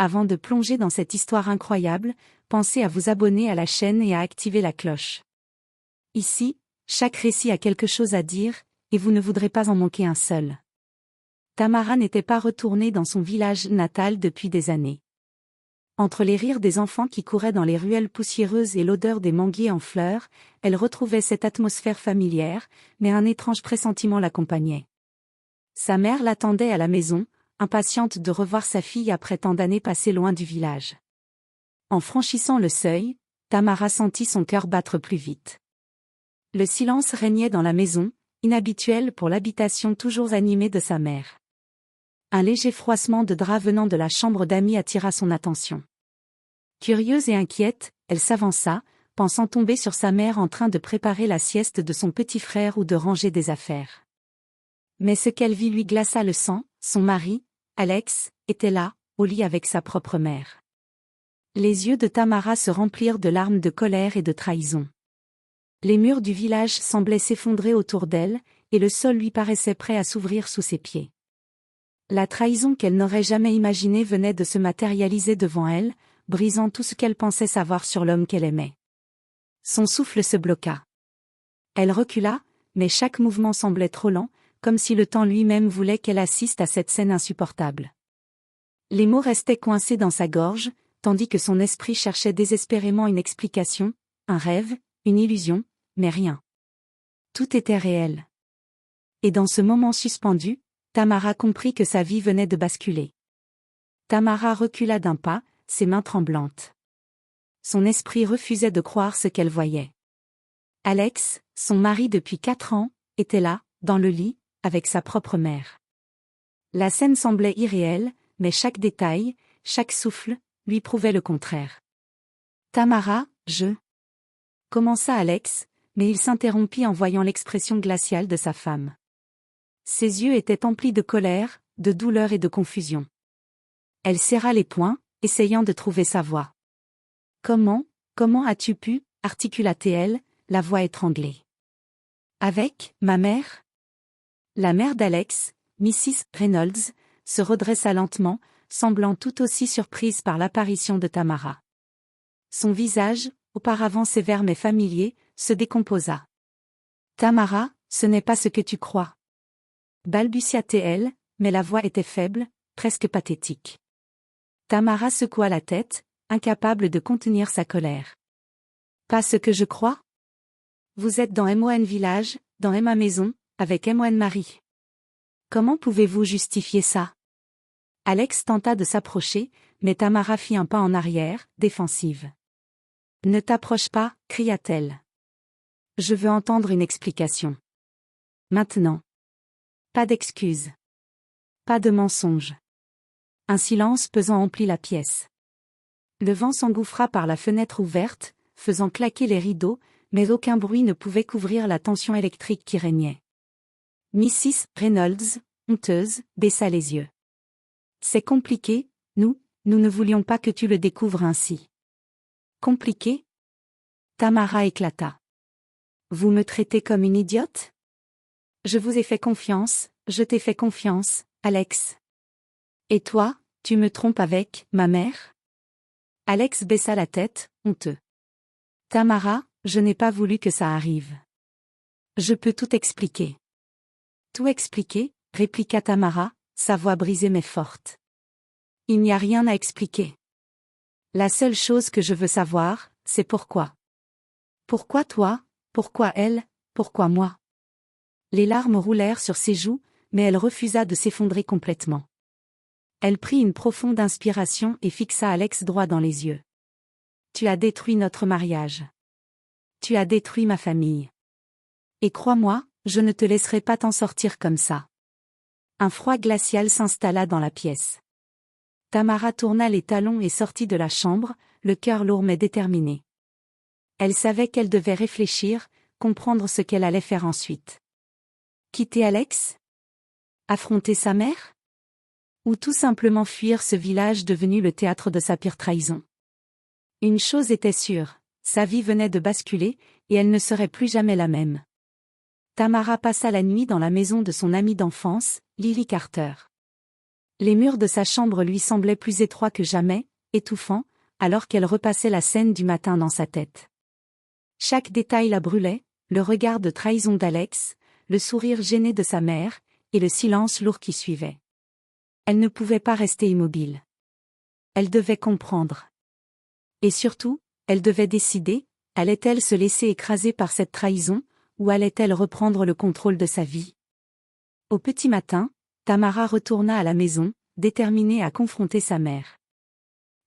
Avant de plonger dans cette histoire incroyable, pensez à vous abonner à la chaîne et à activer la cloche. Ici, chaque récit a quelque chose à dire, et vous ne voudrez pas en manquer un seul. Tamara n'était pas retournée dans son village natal depuis des années. Entre les rires des enfants qui couraient dans les ruelles poussiéreuses et l'odeur des manguiers en fleurs, elle retrouvait cette atmosphère familière, mais un étrange pressentiment l'accompagnait. Sa mère l'attendait à la maison, impatiente de revoir sa fille après tant d'années passées loin du village. En franchissant le seuil, Tamara sentit son cœur battre plus vite. Le silence régnait dans la maison, inhabituel pour l'habitation toujours animée de sa mère. Un léger froissement de drap venant de la chambre d'amis attira son attention. Curieuse et inquiète, elle s'avança, pensant tomber sur sa mère en train de préparer la sieste de son petit frère ou de ranger des affaires. Mais ce qu'elle vit lui glaça le sang, son mari, Alex, était là, au lit avec sa propre mère. Les yeux de Tamara se remplirent de larmes de colère et de trahison. Les murs du village semblaient s'effondrer autour d'elle, et le sol lui paraissait prêt à s'ouvrir sous ses pieds. La trahison qu'elle n'aurait jamais imaginée venait de se matérialiser devant elle, brisant tout ce qu'elle pensait savoir sur l'homme qu'elle aimait. Son souffle se bloqua. Elle recula, mais chaque mouvement semblait trop lent, comme si le temps lui-même voulait qu'elle assiste à cette scène insupportable. Les mots restaient coincés dans sa gorge, tandis que son esprit cherchait désespérément une explication, un rêve, une illusion, mais rien. Tout était réel. Et dans ce moment suspendu, Tamara comprit que sa vie venait de basculer. Tamara recula d'un pas, ses mains tremblantes. Son esprit refusait de croire ce qu'elle voyait. Alex, son mari depuis 4 ans, était là, dans le lit, avec sa propre mère. La scène semblait irréelle, mais chaque détail, chaque souffle, lui prouvait le contraire. Tamara, commença Alex, mais il s'interrompit en voyant l'expression glaciale de sa femme. Ses yeux étaient emplis de colère, de douleur et de confusion. Elle serra les poings, essayant de trouver sa voix. « Comment as-tu pu » articula-t-elle, la voix étranglée. « Avec ma mère ?» La mère d'Alex, Mrs. Reynolds, se redressa lentement, semblant tout aussi surprise par l'apparition de Tamara. Son visage, auparavant sévère mais familier, se décomposa. « Tamara, ce n'est pas ce que tu crois. » balbutia-t-elle, mais la voix était faible, presque pathétique. Tamara secoua la tête, incapable de contenir sa colère. « Pas ce que je crois ? Vous êtes dans MON Village, dans Emma Maison, avec MON Marie. Comment pouvez-vous justifier ça ?» Alex tenta de s'approcher, mais Tamara fit un pas en arrière, défensive. « Ne t'approche pas » cria-t-elle. « Je veux entendre une explication. Maintenant. Pas d'excuses. Pas de mensonges. » Un silence pesant emplit la pièce. Le vent s'engouffra par la fenêtre ouverte, faisant claquer les rideaux, mais aucun bruit ne pouvait couvrir la tension électrique qui régnait. Mrs. Reynolds, honteuse, baissa les yeux. « C'est compliqué, nous ne voulions pas que tu le découvres ainsi. » Compliqué ? Tamara éclata. « Vous me traitez comme une idiote ? Je vous ai fait confiance, je t'ai fait confiance, Alex. Et toi, tu me trompes avec ma mère ? » Alex baissa la tête, honteux. « Tamara, je n'ai pas voulu que ça arrive. Je peux tout expliquer. » « Tout expliquer » répliqua Tamara, sa voix brisée mais forte. « Il n'y a rien à expliquer. La seule chose que je veux savoir, c'est pourquoi. Pourquoi toi, pourquoi elle, pourquoi moi ?» Les larmes roulèrent sur ses joues, mais elle refusa de s'effondrer complètement. Elle prit une profonde inspiration et fixa Alex droit dans les yeux. « Tu as détruit notre mariage. Tu as détruit ma famille. Et crois-moi, je ne te laisserai pas t'en sortir comme ça. » Un froid glacial s'installa dans la pièce. Tamara tourna les talons et sortit de la chambre, le cœur lourd mais déterminé. Elle savait qu'elle devait réfléchir, comprendre ce qu'elle allait faire ensuite. Quitter Alex ? Affronter sa mère ? Ou tout simplement fuir ce village devenu le théâtre de sa pire trahison ? Une chose était sûre, sa vie venait de basculer, et elle ne serait plus jamais la même. Tamara passa la nuit dans la maison de son amie d'enfance, Lily Carter. Les murs de sa chambre lui semblaient plus étroits que jamais, étouffants, alors qu'elle repassait la scène du matin dans sa tête. Chaque détail la brûlait, le regard de trahison d'Alex, le sourire gêné de sa mère, et le silence lourd qui suivait. Elle ne pouvait pas rester immobile. Elle devait comprendre. Et surtout, elle devait décider, allait-elle se laisser écraser par cette trahison, ou allait-elle reprendre le contrôle de sa vie? Au petit matin, Tamara retourna à la maison, déterminée à confronter sa mère.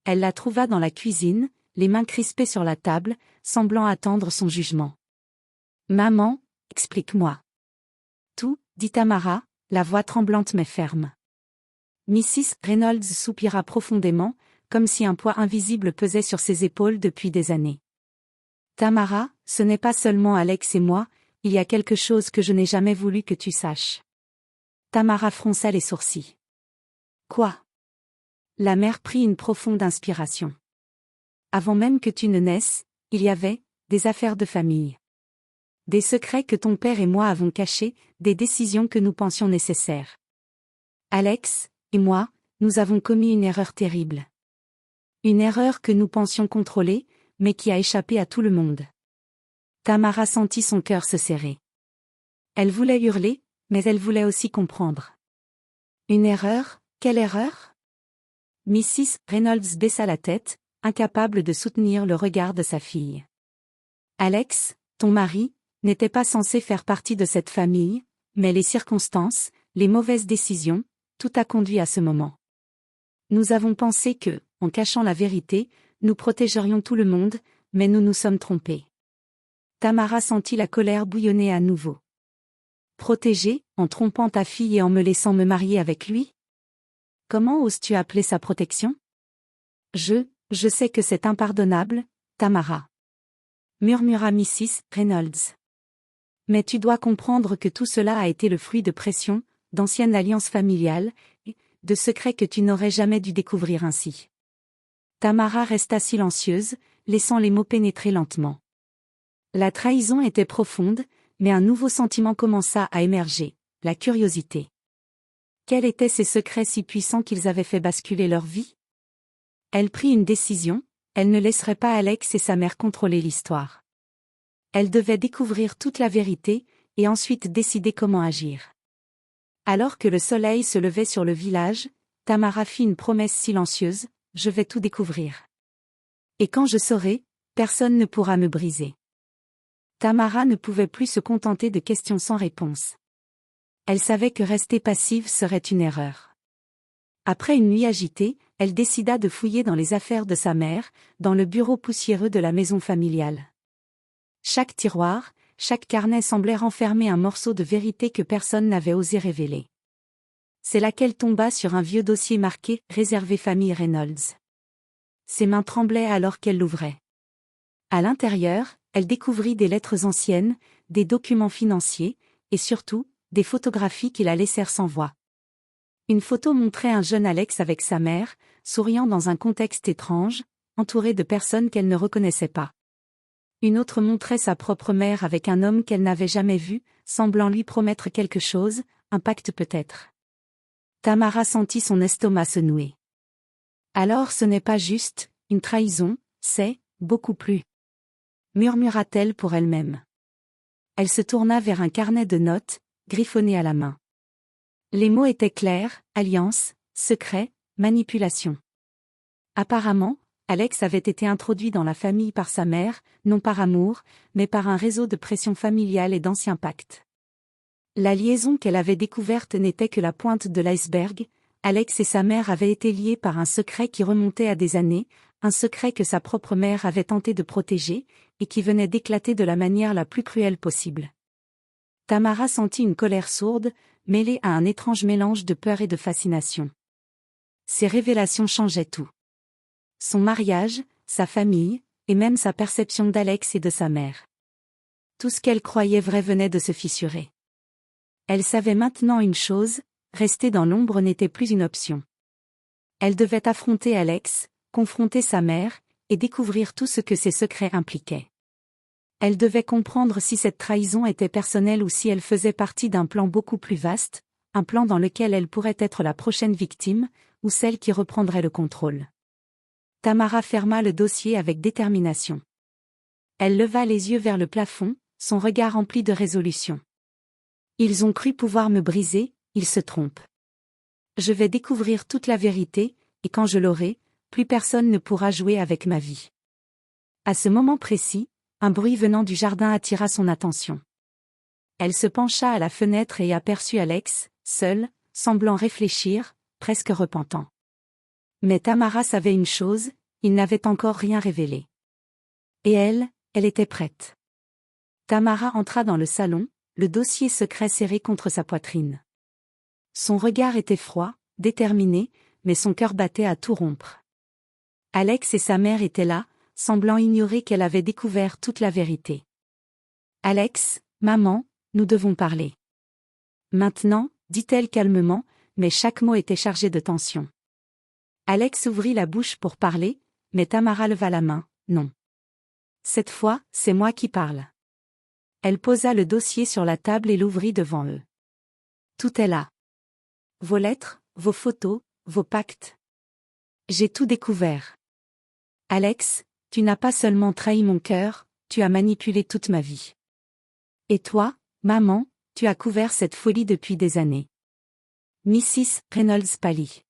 Elle la trouva dans la cuisine, les mains crispées sur la table, semblant attendre son jugement. « Maman, explique-moi. » « Tout, » dit Tamara, la voix tremblante mais ferme. Mrs. Reynolds soupira profondément, comme si un poids invisible pesait sur ses épaules depuis des années. « Tamara, ce n'est pas seulement Alex et moi, il y a quelque chose que je n'ai jamais voulu que tu saches. » Tamara fronça les sourcils. « Quoi ?» La mère prit une profonde inspiration. « Avant même que tu ne naisses, il y avait des affaires de famille. Des secrets que ton père et moi avons cachés, des décisions que nous pensions nécessaires. Alex et moi, nous avons commis une erreur terrible. Une erreur que nous pensions contrôler, mais qui a échappé à tout le monde. » Tamara sentit son cœur se serrer. Elle voulait hurler, mais elle voulait aussi comprendre. Une erreur? Quelle erreur? Mrs. Reynolds baissa la tête, incapable de soutenir le regard de sa fille. Alex, ton mari, n'était pas censé faire partie de cette famille, mais les circonstances, les mauvaises décisions, tout a conduit à ce moment. Nous avons pensé que, en cachant la vérité, nous protégerions tout le monde, mais nous nous sommes trompés. Tamara sentit la colère bouillonner à nouveau. Protéger, en trompant ta fille et en me laissant me marier avec lui? Comment oses-tu appeler ça protection? Je sais que c'est impardonnable, Tamara. Murmura Mrs. Reynolds. Mais tu dois comprendre que tout cela a été le fruit de pressions, d'anciennes alliances familiales, et de secrets que tu n'aurais jamais dû découvrir ainsi. Tamara resta silencieuse, laissant les mots pénétrer lentement. La trahison était profonde, mais un nouveau sentiment commença à émerger, la curiosité. Quels étaient ces secrets si puissants qu'ils avaient fait basculer leur vie? Elle prit une décision, elle ne laisserait pas Alex et sa mère contrôler l'histoire. Elle devait découvrir toute la vérité, et ensuite décider comment agir. Alors que le soleil se levait sur le village, Tamara fit une promesse silencieuse, « Je vais tout découvrir. Et quand je saurai, personne ne pourra me briser. » Tamara ne pouvait plus se contenter de questions sans réponse. Elle savait que rester passive serait une erreur. Après une nuit agitée, elle décida de fouiller dans les affaires de sa mère, dans le bureau poussiéreux de la maison familiale. Chaque tiroir, chaque carnet semblait renfermer un morceau de vérité que personne n'avait osé révéler. C'est là qu'elle tomba sur un vieux dossier marqué « Réservé famille Reynolds ». Ses mains tremblaient alors qu'elle l'ouvrait. À l'intérieur, elle découvrit des lettres anciennes, des documents financiers, et surtout, des photographies qui la laissèrent sans voix. Une photo montrait un jeune Alex avec sa mère, souriant dans un contexte étrange, entouré de personnes qu'elle ne reconnaissait pas. Une autre montrait sa propre mère avec un homme qu'elle n'avait jamais vu, semblant lui promettre quelque chose, un pacte peut-être. Tamara sentit son estomac se nouer. Alors ce n'est pas juste, une trahison, c'est, beaucoup plus. Murmura-t-elle pour elle-même. Elle se tourna vers un carnet de notes, griffonné à la main. Les mots étaient clairs, alliance, secret, manipulation. Apparemment, Alex avait été introduit dans la famille par sa mère, non par amour, mais par un réseau de pression familiale et d'anciens pactes. La liaison qu'elle avait découverte n'était que la pointe de l'iceberg. Alex et sa mère avaient été liés par un secret qui remontait à des années, un secret que sa propre mère avait tenté de protéger, et qui venait d'éclater de la manière la plus cruelle possible. Tamara sentit une colère sourde, mêlée à un étrange mélange de peur et de fascination. Ces révélations changeaient tout. Son mariage, sa famille, et même sa perception d'Alex et de sa mère. Tout ce qu'elle croyait vrai venait de se fissurer. Elle savait maintenant une chose, rester dans l'ombre n'était plus une option. Elle devait affronter Alex, confronter sa mère, et découvrir tout ce que ses secrets impliquaient. Elle devait comprendre si cette trahison était personnelle ou si elle faisait partie d'un plan beaucoup plus vaste, un plan dans lequel elle pourrait être la prochaine victime, ou celle qui reprendrait le contrôle. Tamara ferma le dossier avec détermination. Elle leva les yeux vers le plafond, son regard rempli de résolution. Ils ont cru pouvoir me briser, ils se trompent. Je vais découvrir toute la vérité, et quand je l'aurai, plus personne ne pourra jouer avec ma vie. À ce moment précis, un bruit venant du jardin attira son attention. Elle se pencha à la fenêtre et aperçut Alex, seul, semblant réfléchir, presque repentant. Mais Tamara savait une chose, il n'avait encore rien révélé. Et elle était prête. Tamara entra dans le salon, le dossier secret serré contre sa poitrine. Son regard était froid, déterminé, mais son cœur battait à tout rompre. Alex et sa mère étaient là, semblant ignorer qu'elle avait découvert toute la vérité. « Alex, maman, nous devons parler. » Maintenant, dit-elle calmement, mais chaque mot était chargé de tension. Alex ouvrit la bouche pour parler, mais Tamara leva la main, non. Cette fois, c'est moi qui parle. Elle posa le dossier sur la table et l'ouvrit devant eux. Tout est là. Vos lettres, vos photos, vos pactes. J'ai tout découvert. Alex, tu n'as pas seulement trahi mon cœur, tu as manipulé toute ma vie. Et toi, maman, tu as couvert cette folie depuis des années. Mrs. Reynolds pâlit.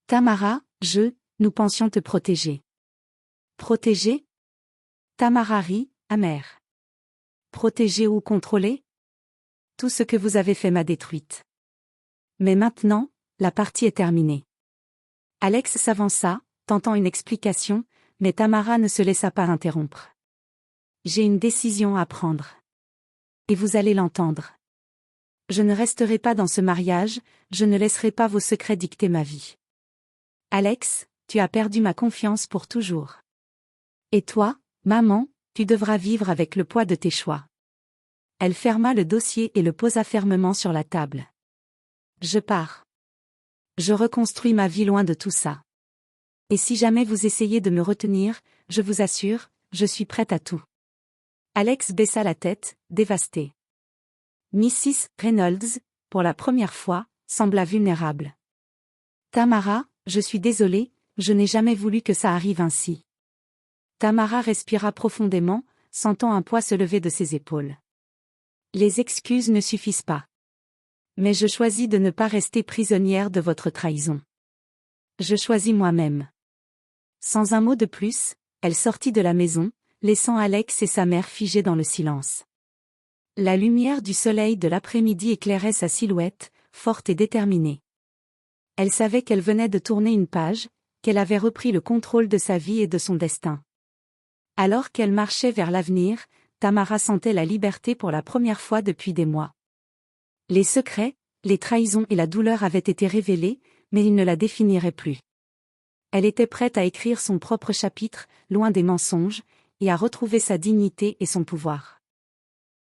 Tamara, nous pensions te protéger. Protéger? Tamara rit, amère. Protéger ou contrôler? Tout ce que vous avez fait m'a détruite. Mais maintenant, la partie est terminée. Alex s'avança, tentant une explication, mais Tamara ne se laissa pas interrompre. J'ai une décision à prendre. Et vous allez l'entendre. Je ne resterai pas dans ce mariage, je ne laisserai pas vos secrets dicter ma vie. Alex, tu as perdu ma confiance pour toujours. Et toi, maman, tu devras vivre avec le poids de tes choix. Elle ferma le dossier et le posa fermement sur la table. Je pars. Je reconstruis ma vie loin de tout ça. Et si jamais vous essayez de me retenir, je vous assure, je suis prête à tout. Alex baissa la tête, dévastée. Mrs. Reynolds, pour la première fois, sembla vulnérable. Tamara, je suis désolée, je n'ai jamais voulu que ça arrive ainsi. Tamara respira profondément, sentant un poids se lever de ses épaules. Les excuses ne suffisent pas. Mais je choisis de ne pas rester prisonnière de votre trahison. Je choisis moi-même. Sans un mot de plus, elle sortit de la maison, laissant Alex et sa mère figés dans le silence. La lumière du soleil de l'après-midi éclairait sa silhouette, forte et déterminée. Elle savait qu'elle venait de tourner une page, qu'elle avait repris le contrôle de sa vie et de son destin. Alors qu'elle marchait vers l'avenir, Tamara sentait la liberté pour la première fois depuis des mois. Les secrets, les trahisons et la douleur avaient été révélés, mais ils ne la définiraient plus. Elle était prête à écrire son propre chapitre, loin des mensonges, et à retrouver sa dignité et son pouvoir.